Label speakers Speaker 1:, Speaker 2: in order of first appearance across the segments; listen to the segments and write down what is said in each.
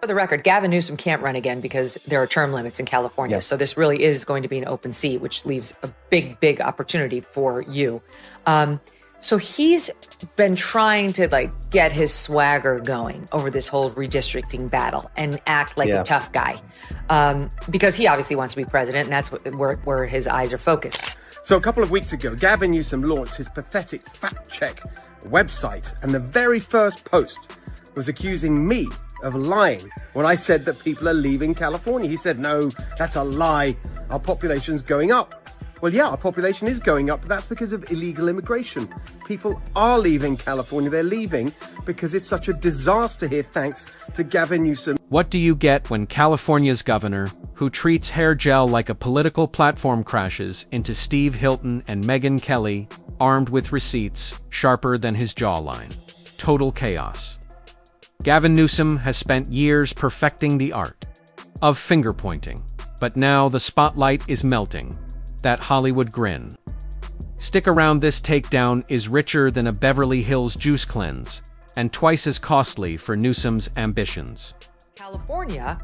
Speaker 1: For the record, Gavin Newsom can't run again because there are term limits in California.
Speaker 2: Yes.
Speaker 1: So this really is going to be an open seat, which leaves a big, big opportunity for you. So he's been trying to get his swagger going over this whole redistricting battle and act like a tough guy, because he obviously wants to be president, and that's where his eyes are focused.
Speaker 3: So a couple of weeks ago, Gavin Newsom launched his pathetic fact-check website, and the very first post was accusing me of lying when I said that people are leaving California. He said, no, that's a lie. Our population's going up. Well, yeah, our population is going up, but that's because of illegal immigration. People are leaving California. They're leaving because it's such a disaster here, thanks to Gavin Newsom.
Speaker 4: What do you get when California's governor, who treats hair gel like a political platform, crashes into Steve Hilton and Megyn Kelly, armed with receipts sharper than his jawline? Total chaos. Gavin Newsom has spent years perfecting the art of finger-pointing, but now the spotlight is melting. That Hollywood grin. Stick around, this takedown is richer than a Beverly Hills juice cleanse, and twice as costly for Newsom's ambitions.
Speaker 1: California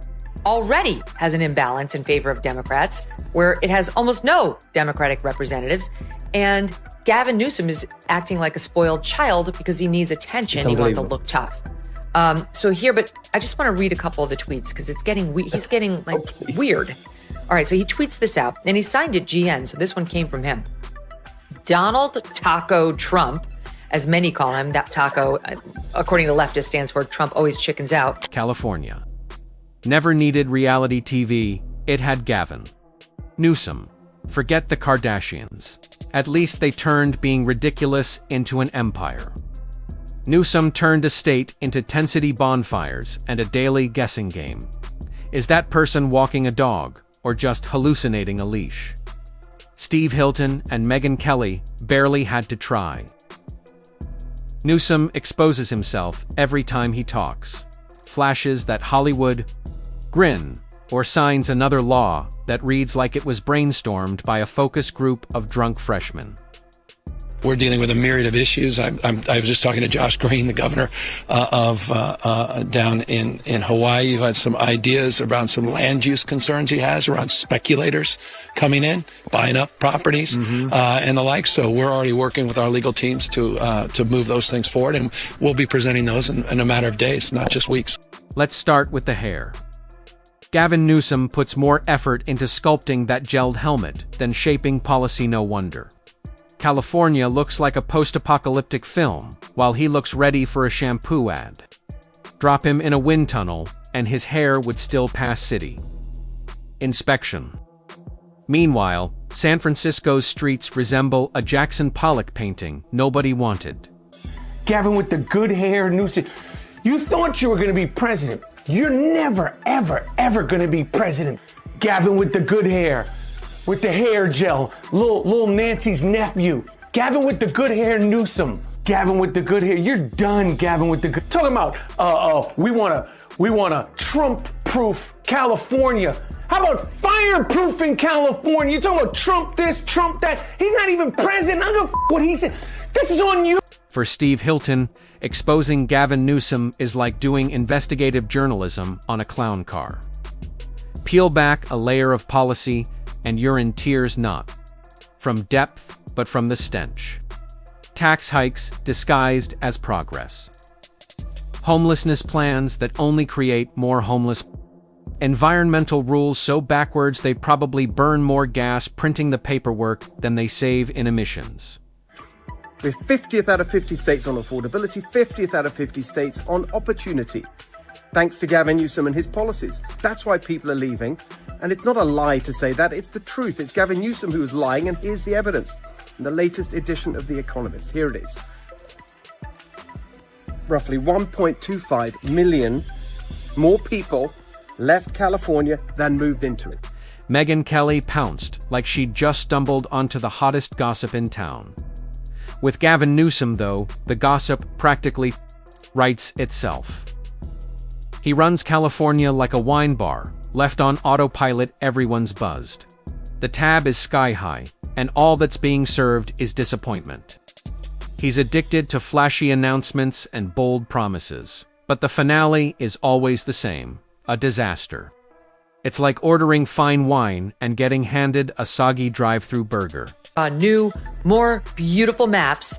Speaker 1: already has an imbalance in favor of Democrats, where it has almost no Democratic representatives, and Gavin Newsom is acting like a spoiled child because he needs attention. He wants to look tough. But I just want to read a couple of the tweets because it's getting he's getting weird. All right, so he tweets this out, and he signed it GN, so this one came from him. Donald Taco Trump, as many call him, that taco, according to leftists, stands for Trump always chickens out.
Speaker 4: California never needed reality TV, it had Gavin Newsom. Forget the Kardashians. At least they turned being ridiculous into an empire. Newsom turned a state into 10-city bonfires and a daily guessing game. Is that person walking a dog, or just hallucinating a leash? Steve Hilton and Megyn Kelly barely had to try. Newsom exposes himself every time he talks, flashes that Hollywood grin, or signs another law that reads like it was brainstormed by a focus group of drunk freshmen.
Speaker 5: We're dealing with a myriad of issues. I was just talking to Josh Green, the governor down in Hawaii, who had some ideas around some land use concerns he has around speculators coming in, buying up properties, and the like. So we're already working with our legal teams to move those things forward, and we'll be presenting those in a matter of days, not just weeks.
Speaker 4: Let's start with the hair. Gavin Newsom puts more effort into sculpting that gelled helmet than shaping policy, no wonder. California looks like a post-apocalyptic film, while he looks ready for a shampoo ad. Drop him in a wind tunnel, and his hair would still pass city inspection. Meanwhile, San Francisco's streets resemble a Jackson Pollock painting nobody wanted.
Speaker 2: Gavin with the good hair, Newsom. You thought you were going to be president. You're never, ever, ever going to be president. Gavin with the good hair. With the hair gel, little Nancy's nephew. Gavin with the good hair, Newsom. Gavin with the good hair. You're done, Gavin with the good. Talking about, we want a Trump-proof California. How about fireproofing California? You're talking about Trump this, Trump that. He's not even president. I don't know what he said. This is on you.
Speaker 4: For Steve Hilton, exposing Gavin Newsom is like doing investigative journalism on a clown car. Peel back a layer of policy, and you're in tears, not from depth, but from the stench. Tax hikes disguised as progress. Homelessness plans that only create more homeless. Environmental rules so backwards they probably burn more gas printing the paperwork than they save in emissions.
Speaker 3: We're 50th out of 50 states on affordability, 50th out of 50 states on opportunity. Thanks to Gavin Newsom and his policies. That's why people are leaving. And it's not a lie to say that, it's the truth. It's Gavin Newsom who is lying, and here's the evidence. In the latest edition of The Economist, here it is. Roughly 1.25 million more people left California than moved into it.
Speaker 4: Megyn Kelly pounced like she'd just stumbled onto the hottest gossip in town. With Gavin Newsom, though, the gossip practically writes itself. He runs California like a wine bar. Left on autopilot, everyone's buzzed. The tab is sky high, and all that's being served is disappointment. He's addicted to flashy announcements and bold promises, but the finale is always the same. a disaster. It's like ordering fine wine and getting handed a soggy drive-through burger.
Speaker 1: New, more beautiful maps.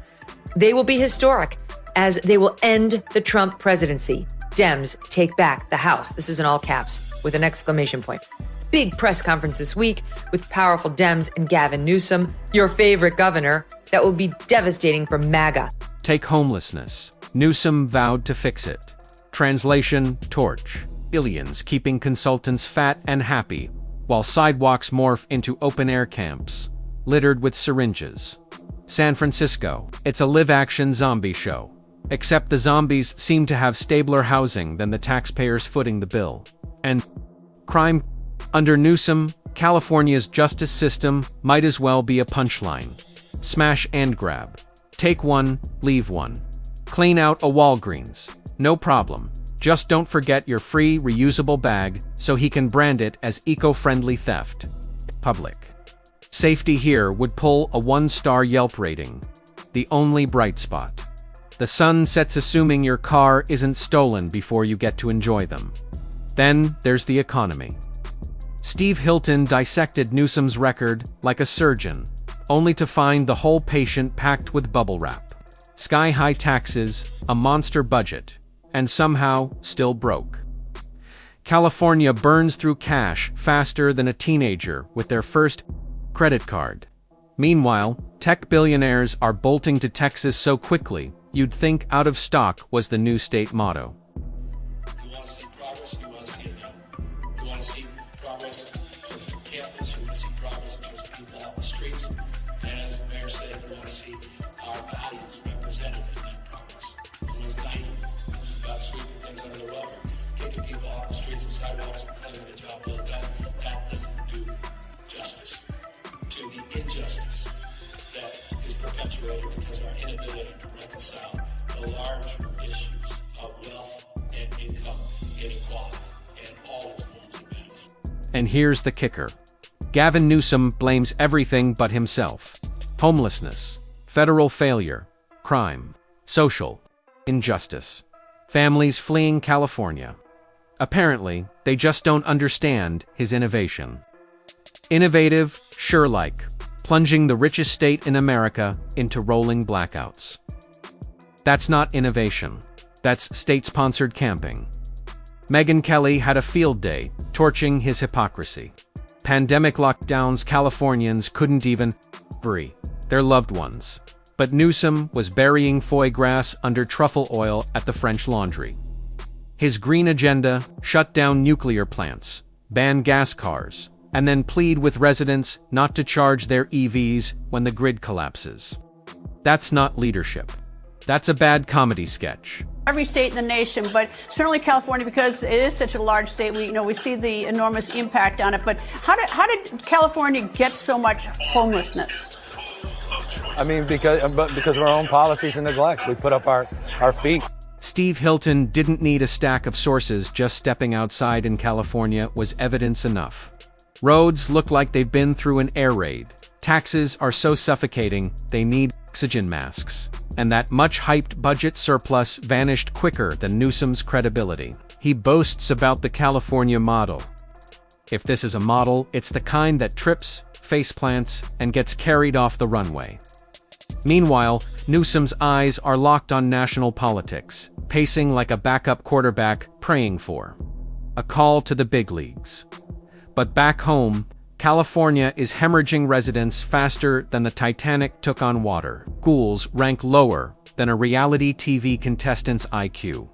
Speaker 1: They will be historic as they will end the Trump presidency. Dems take back the House. This is in all caps with an exclamation point. Big press conference this week with powerful Dems and Gavin Newsom, your favorite governor, that will be devastating for MAGA.
Speaker 4: Take homelessness. Newsom vowed to fix it. Translation, torch. Billions keeping consultants fat and happy, while sidewalks morph into open-air camps, littered with syringes. San Francisco, it's a live-action zombie show. Except the zombies seem to have stabler housing than the taxpayers footing the bill. And crime. Under Newsom, California's justice system might as well be a punchline. Smash and grab. Take one, leave one. Clean out a Walgreens. No problem. Just don't forget your free reusable bag so he can brand it as eco-friendly theft. Public. Safety here would pull a 1-star Yelp rating. The only bright spot. The sun sets assuming your car isn't stolen before you get to enjoy them. Then there's the economy. Steve Hilton dissected Newsom's record like a surgeon, only to find the whole patient packed with bubble wrap. Sky-high taxes, a monster budget, and somehow still broke. California burns through cash faster than a teenager with their first credit card. Meanwhile, tech billionaires are bolting to Texas so quickly, you'd think out of stock was the new state motto.
Speaker 5: You want to see progress, you want to see it now. You want to see progress in terms of campus, you want to see progress in terms of people out in the streets, and as the mayor said, you want to see our values represented in that progress. It was naive. It was about sweeping things under the rug, kicking people off the streets and sidewalks and claiming the job well done. That doesn't do justice to the injustice that is perpetuated because of our inability to reconcile the larger issues of wealth and income inequality and all its forms of madness.
Speaker 4: And here's the kicker. Gavin Newsom blames everything but himself. Homelessness, federal failure, crime, social injustice, families fleeing California. Apparently, they just don't understand his innovation. Innovative, sure like, plunging the richest state in America into rolling blackouts. That's not innovation. That's state-sponsored camping. Megyn Kelly had a field day, torching his hypocrisy. Pandemic lockdowns Californians couldn't even bury their loved ones. But Newsom was burying foie gras under truffle oil at the French Laundry. His green agenda: shut down nuclear plants, ban gas cars, and then plead with residents not to charge their EVs when the grid collapses. That's not leadership. That's a bad comedy sketch.
Speaker 6: Every state in the nation, but certainly California, because it is such a large state, we see the enormous impact on it. But how did California get so much homelessness?
Speaker 7: I mean, because of our own policies and neglect. We put up our feet.
Speaker 4: Steve Hilton didn't need a stack of sources. Just stepping outside in California was evidence enough. Roads look like they've been through an air raid. Taxes are so suffocating, they need oxygen masks. And that much-hyped budget surplus vanished quicker than Newsom's credibility. He boasts about the California model. If this is a model, it's the kind that trips, faceplants, and gets carried off the runway. Meanwhile, Newsom's eyes are locked on national politics, pacing like a backup quarterback praying for a call to the big leagues. But back home, California is hemorrhaging residents faster than the Titanic took on water. Schools rank lower than a reality TV contestant's IQ.